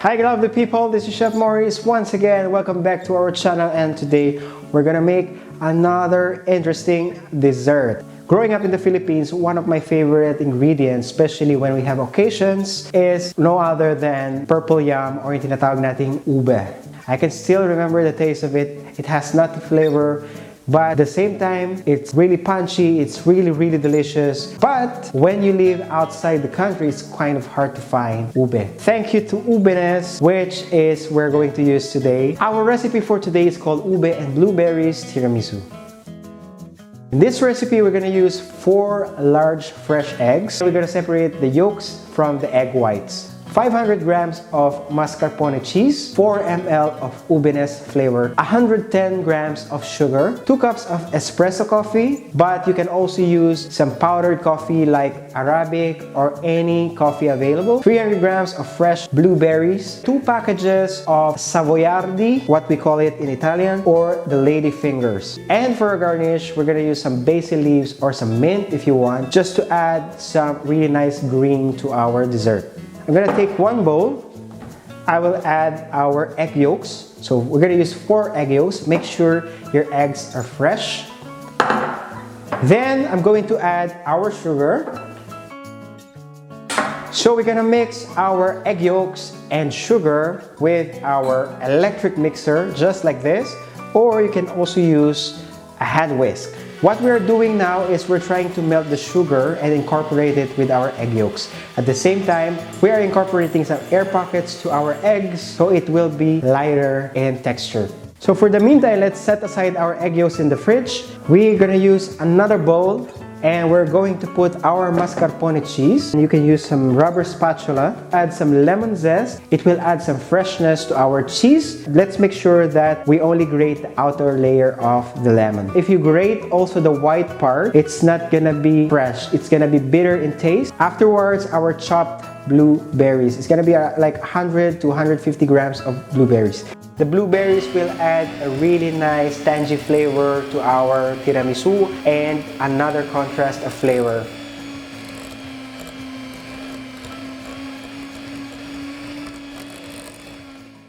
Hi lovely people, this is Chef Maurice once again. Welcome back to our channel, and today we're gonna make another interesting dessert. Growing up in the Philippines, one of my favorite ingredients, especially when we have occasions, is no other than purple yam, or yung tinatawag nating ube. I can still remember the taste of it. It has nutty flavor, but at the same time, it's really punchy, it's really delicious. But when you live outside the country, it's kind of hard to find ube. Thank you to Ubeness, which is we're going to use today. Our recipe for today is called ube and blueberries tiramisu. In this recipe, we're gonna use 4 large fresh eggs. We're gonna separate the yolks from the egg whites. 500 grams of mascarpone cheese, 4 ml of Ubeness flavor, 110 grams of sugar, 2 cups of espresso coffee, but you can also use some powdered coffee like Arabic or any coffee available, 300 grams of fresh blueberries, 2 packages of savoiardi, what we call it in Italian, or the lady fingers. And for a garnish, we're gonna use some basil leaves or some mint if you want, just to add some really nice green to our dessert. I'm gonna take 1 bowl. I will add our egg yolks. So we're gonna use 4 egg yolks. Make sure your eggs are fresh. Then I'm going to add our sugar. So we're gonna mix our egg yolks and sugar with our electric mixer, just like this. Or you can also use a hand whisk. What we're doing now is we're trying to melt the sugar and incorporate it with our egg yolks. At the same time, we are incorporating some air pockets to our eggs so it will be lighter in texture. So for the meantime, let's set aside our egg yolks in the fridge. We're gonna use another bowl and we're going to put our mascarpone cheese. You can use some rubber spatula, add some lemon zest. It will add some freshness to our cheese. Let's make sure that we only grate the outer layer of the lemon. If you grate also the white part, it's not gonna be fresh. It's gonna be bitter in taste. Afterwards, our chopped blueberries. It's gonna be like 100 to 150 grams of blueberries. The blueberries will add a really nice tangy flavor to our tiramisu and another contrast of flavor.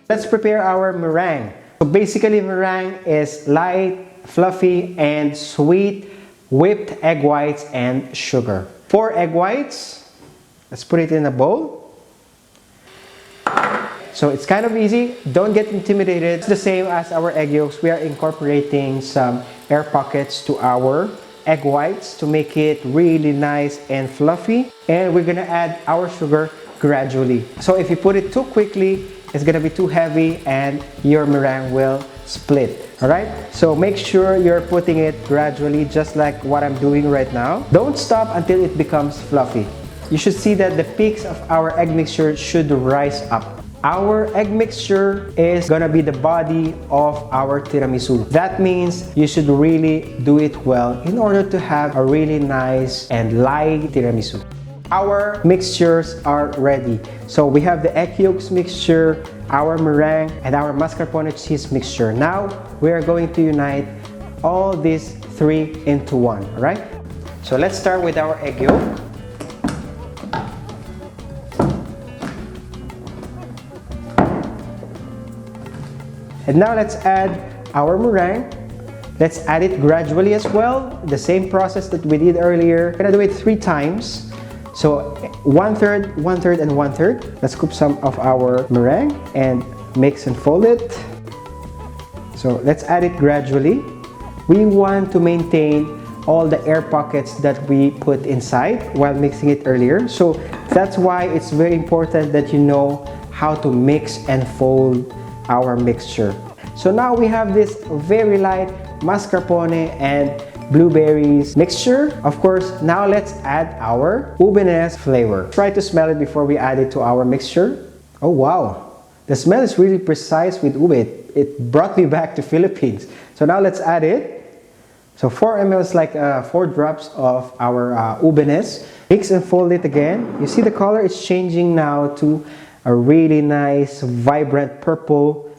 Let's prepare our meringue. So basically, meringue is light, fluffy, and sweet whipped egg whites and sugar. 4 egg whites. Let's put it in a bowl. So it's kind of easy, don't get intimidated. It's the same as our egg yolks. We are incorporating some air pockets to our egg whites to make it really nice and fluffy. And we're gonna add our sugar gradually. So if you put it too quickly, it's gonna be too heavy and your meringue will split. Alright? So make sure you're putting it gradually, just like what I'm doing right now. Don't stop until it becomes fluffy. You should see that the peaks of our egg mixture should rise up. Our egg mixture is gonna be the body of our tiramisu. That means you should really do it well in order to have a really nice and light tiramisu. Our mixtures are ready. So we have the egg yolks mixture, our meringue, and our mascarpone cheese mixture. Now we are going to unite all these 3 into one, alright? So let's start with our egg yolk. And now let's add our meringue. Let's add it gradually as well. The same process that we did earlier. We're gonna do it 3 times. So 1/3, 1/3, and 1/3. Let's scoop some of our meringue and mix and fold it. So let's add it gradually. We want to maintain all the air pockets that we put inside while mixing it earlier. So that's why it's very important that you know how to mix and fold our mixture. So now we have this very light mascarpone and blueberries mixture. Of course, now let's add our Ubeness flavor. Try to smell it before we add it to our mixture. Oh wow, the smell is really precise with ube. It brought me back to Philippines. So now let's add it. So 4 ml is like 4 drops of our Ubeness. Mix and fold it again. You see the color is changing now to a really nice, vibrant purple.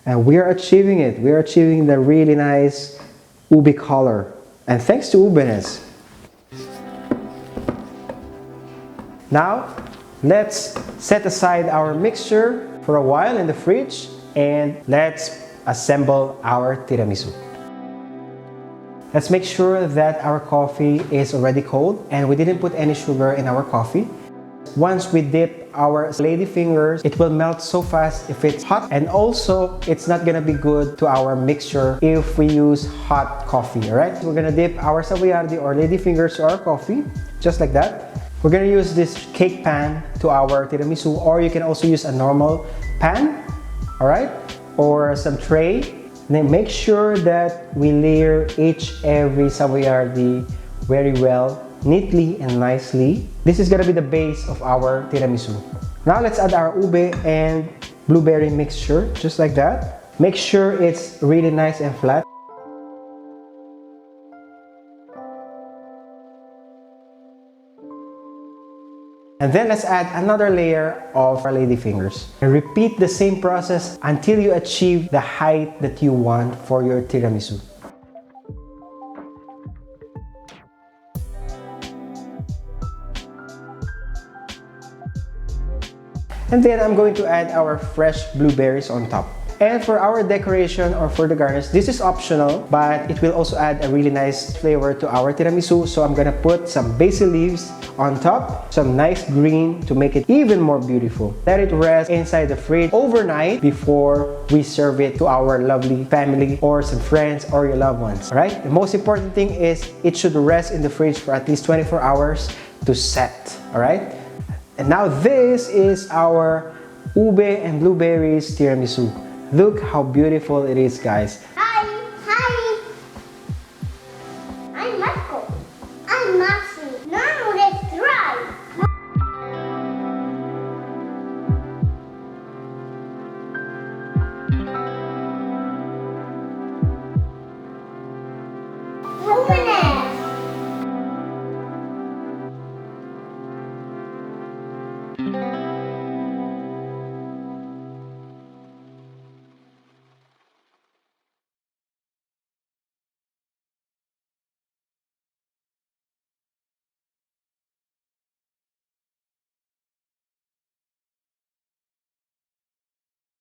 And we are achieving it. We are achieving the really nice ube color. And thanks to Ubeness. Now, Let's set aside our mixture for a while in the fridge and let's assemble our tiramisu. Let's make sure that our coffee is already cold and we didn't put any sugar in our coffee. Once we dip our lady fingers, it will melt so fast if it's hot, and also it's not gonna be good to our mixture if we use hot coffee. All right, we're gonna dip our savoiardi or lady fingers to our coffee just like that. We're gonna use this cake pan to our tiramisu, or you can also use a normal pan, all right, or some tray. Then make sure that we layer every savoiardi very well, neatly and nicely. This is gonna be the base of our tiramisu. Now let's add our ube and blueberry mixture, just like that. Make sure it's really nice and flat. And then let's add another layer of our lady fingers. And repeat the same process until you achieve the height that you want for your tiramisu. And then I'm going to add our fresh blueberries on top. And for our decoration or for the garnish, this is optional, but it will also add a really nice flavor to our tiramisu. So I'm gonna put some basil leaves on top, some nice green to make it even more beautiful. Let it rest inside the fridge overnight before we serve it to our lovely family or some friends or your loved ones. All right? The most important thing is it should rest in the fridge for at least 24 hours to set. All right? And now this is our ube and blueberries tiramisu. Look how beautiful it is, guys. Hi! Hi! I'm Marco. I'm Max.